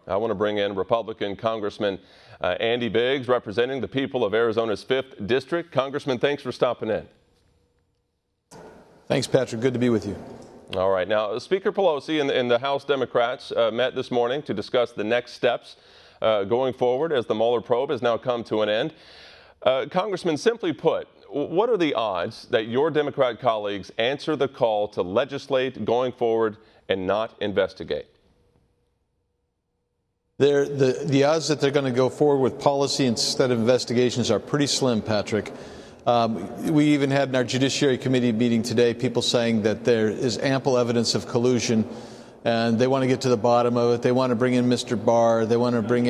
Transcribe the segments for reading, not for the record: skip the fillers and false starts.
I want to bring in Republican Congressman Andy Biggs, representing the people of Arizona's 5th District. Congressman, thanks for stopping in. Thanks, Patrick. Good to be with you. All right. Now, Speaker Pelosi and the House Democrats met this morning to discuss the next steps going forward as the Mueller probe has now come to an end. Congressman, simply put, what are the odds that your Democrat colleagues answer the call to legislate going forward and not investigate? The odds that they're going to go forward with policy instead of investigations are pretty slim, Patrick. We even had in our Judiciary Committee meeting today people saying that there is ample evidence of collusion and they want to get to the bottom of it. They want to bring in Mr. Barr. They won't bring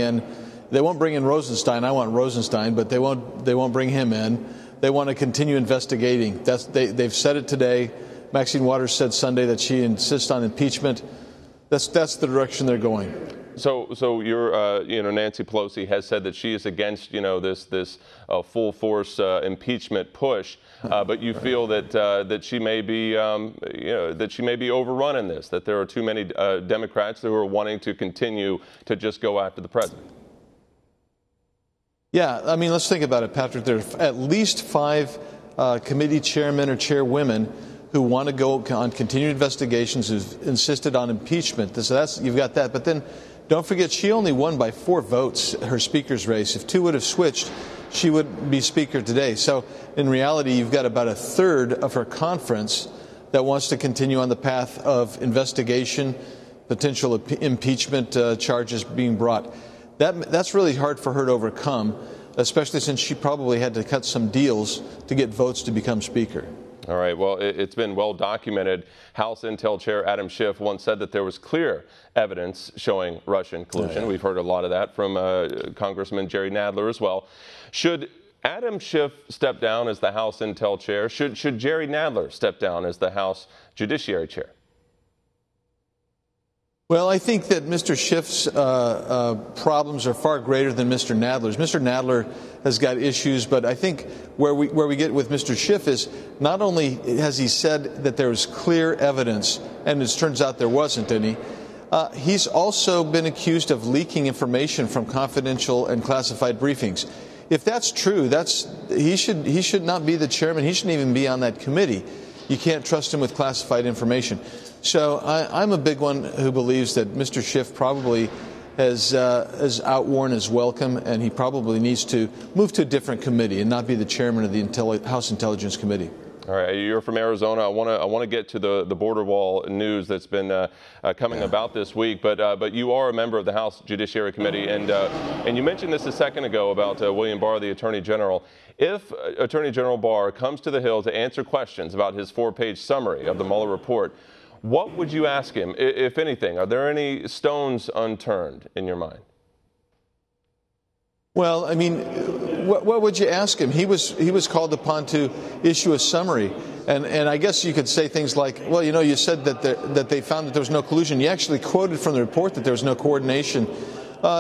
in Rosenstein. I want Rosenstein, but they won't bring him in. They want to continue investigating. They've said it today. Maxine Waters said Sunday that she insists on impeachment. That's the direction they're going. So your Nancy Pelosi has said that she is against this full force impeachment push, but you feel that she may be that she may be overrun in this, that there are too many Democrats who are wanting to continue to just go after the president. Yeah, I mean, let's think about it, Patrick. There are at least 5 committee chairmen or chairwomen who want to go on continued investigations, who've insisted on impeachment. So you've got that, but then. Don't forget, she only won by 4 votes her speaker's race. If 2 would have switched, she would be speaker today. So in reality, you've got about a third of her conference that wants to continue on the path of investigation, potential impeachment charges being brought. That's really hard for her to overcome, especially since she probably had to cut some deals to get votes to become speaker. All right. Well, it's been well documented. House Intel Chair Adam Schiff once said that there was clear evidence showing Russian collusion. Oh, yeah. We've heard a lot of that from Congressman Jerry Nadler as well. Should Adam Schiff step down as the House Intel Chair? Should Jerry Nadler step down as the House Judiciary Chair? Well, I think that Mr. Schiff's problems are far greater than Mr. Nadler's. Mr. Nadler has got issues, but I think where we get with Mr. Schiff is not only has he said that there was clear evidence, and it turns out there wasn't any, he's also been accused of leaking information from confidential and classified briefings. If that's true, he should not be the chairman. He shouldn't even be on that committee. You can't trust him with classified information. So I'm a big one who believes that Mr. Schiff probably has outworn his welcome, and he probably needs to move to a different committee and not be the chairman of the House Intelligence Committee. All right, you're from Arizona. I want to get to the border wall news that's been coming about this week. But you are a member of the House Judiciary Committee, and you mentioned this a second ago about William Barr, the Attorney General. If Attorney General Barr comes to the Hill to answer questions about his 4-page summary of the Mueller report, what would you ask him, if anything? Are there any stones unturned in your mind? Well, I mean, what would you ask him? He was called upon to issue a summary, and I guess you could say things like, well, you said that they found that there was no collusion. You actually quoted from the report that there was no coordination.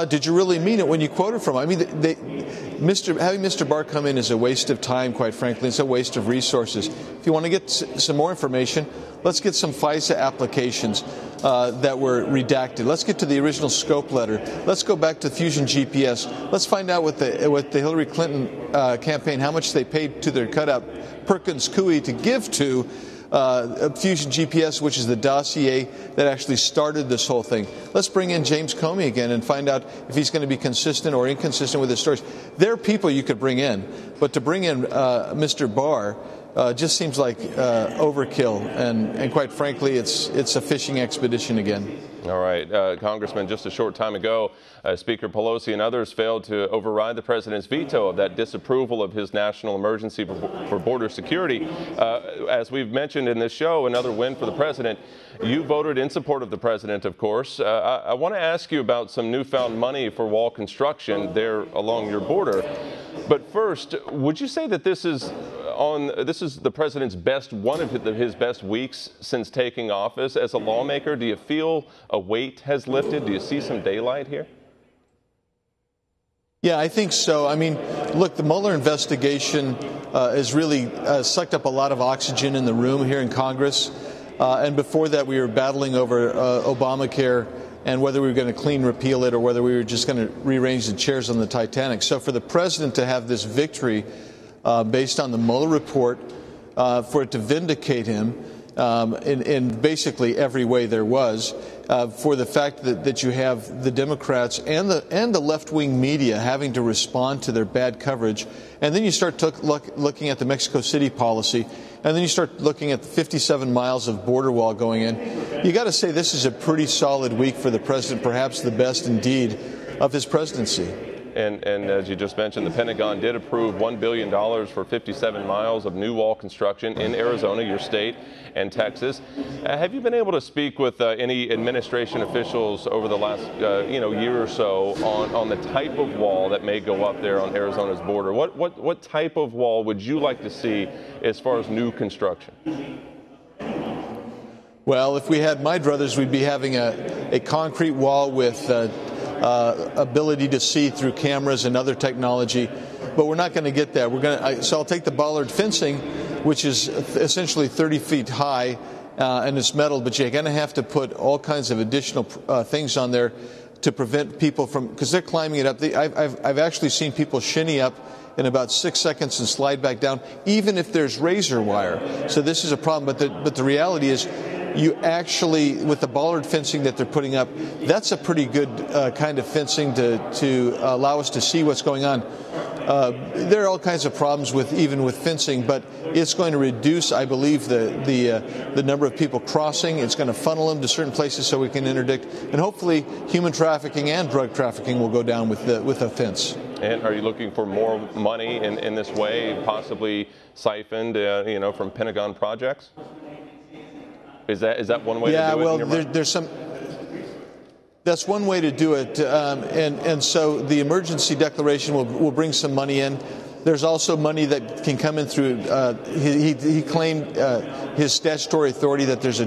Did you really mean it when you quoted from it? I mean, having Mr. Barr come in is a waste of time, quite frankly. It's a waste of resources. If you want to get some more information, let's get some FISA applications that were redacted. Let's get to the original scope letter. Let's go back to Fusion GPS. Let's find out with the Hillary Clinton campaign how much they paid to their cutout Perkins Coie to give to Fusion GPS, which is the dossier that actually started this whole thing. Let's bring in James Comey again and find out if he's going to be consistent or inconsistent with his stories. There are people you could bring in, but to bring in Mr. Barr just seems like overkill, and quite frankly, it's a fishing expedition again. All right, Congressman, just a short time ago, Speaker Pelosi and others failed to override the president's veto of that disapproval of his national emergency for border security. As we've mentioned in this show, another win for the president. You voted in support of the president, of course. I want to ask you about some newfound money for wall construction there along your border. But first, would you say that this is the president's one of his best weeks since taking office as a lawmaker? Do you feel a weight has lifted? Do you see some daylight here? Yeah, I think so. I mean, look, the Mueller investigation has really sucked up a lot of oxygen in the room here in Congress. And before that, we were battling over Obamacare and whether we were going to clean repeal it or whether we were just going to rearrange the chairs on the Titanic. So for the president to have this victory based on the Mueller report, for it to vindicate him in basically every way there was, for the fact that you have the Democrats and the left-wing media having to respond to their bad coverage, and then you start looking at the Mexico City policy, and then you start looking at the 57 miles of border wall going in. You got to say this is a pretty solid week for the president, perhaps the best indeed of his presidency. And as you just mentioned, the Pentagon did approve $1 billion for 57 miles of new wall construction in Arizona, your state, and Texas. Have you been able to speak with any administration officials over the last year or so on the type of wall that may go up there on Arizona's border? What type of wall would you like to see as far as new construction? Well, if we had my druthers, we'd be having a concrete wall with ability to see through cameras and other technology, but we're not going to get that. So I'll take the bollard fencing, which is essentially 30 feet high, and it's metal, but you're going to have to put all kinds of additional things on there to prevent people from, because they're climbing it up. I've actually seen people shinny up in about 6 seconds and slide back down, even if there's razor wire. So this is a problem, but the reality is, you actually, with the bollard fencing that they're putting up, that's a pretty good kind of fencing to allow us to see what's going on. There are all kinds of problems even with fencing, but it's going to reduce, I believe, the number of people crossing. It's going to funnel them to certain places so we can interdict, and hopefully human trafficking and drug trafficking will go down with a fence. And are you looking for more money in this way, possibly siphoned, from Pentagon projects? Is that one way to do it? Yeah, well, there's some. That's one way to do it, and so the emergency declaration will bring some money in. There's also money that can come in through. He claimed his statutory authority that there's a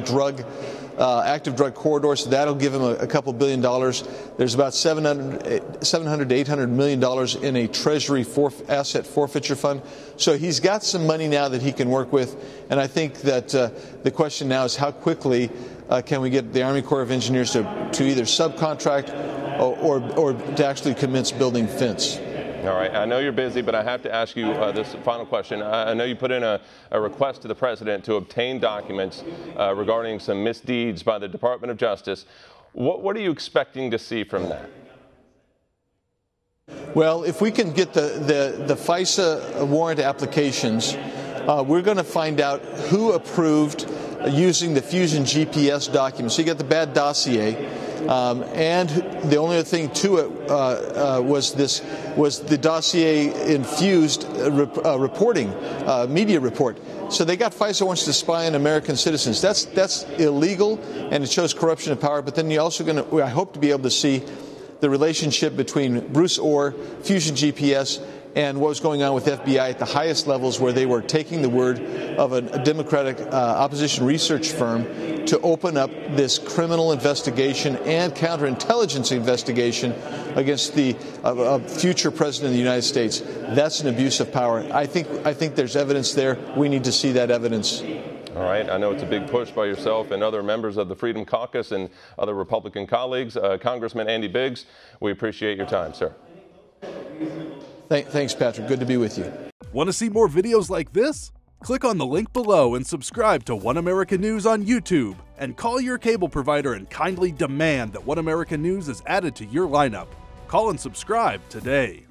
active drug corridor, so that'll give him a couple $1 billion. There's about $700 to $800 million in a Treasury asset forfeiture fund. So he's got some money now that he can work with, and I think that the question now is how quickly can we get the Army Corps of Engineers to either subcontract or to actually commence building fence. All right. I know you're busy, but I have to ask you this final question. I know you put in a request to the president to obtain documents regarding some misdeeds by the Department of Justice. What are you expecting to see from that? Well, if we can get the FISA warrant applications, we're going to find out who approved using the Fusion GPS documents. So you got the bad dossier. And the only other thing to it was the dossier infused reporting, media report. So they got FISA warrants to spy on American citizens. That's illegal, and it shows corruption of power. But then you're also going to, I hope to be able to see the relationship between Bruce Orr, Fusion GPS, and what was going on with FBI at the highest levels, where they were taking the word of a Democratic opposition research firm to open up this criminal investigation and counterintelligence investigation against the future president of the United States. That's an abuse of power. I think there's evidence there. We need to see that evidence. All right. I know it's a big push by yourself and other members of the Freedom Caucus and other Republican colleagues. Congressman Andy Biggs, we appreciate your time, sir. Thanks, Patrick. Good to be with you. Want to see more videos like this? Click on the link below and subscribe to One America News on YouTube. And call your cable provider and kindly demand that One America News is added to your lineup. Call and subscribe today.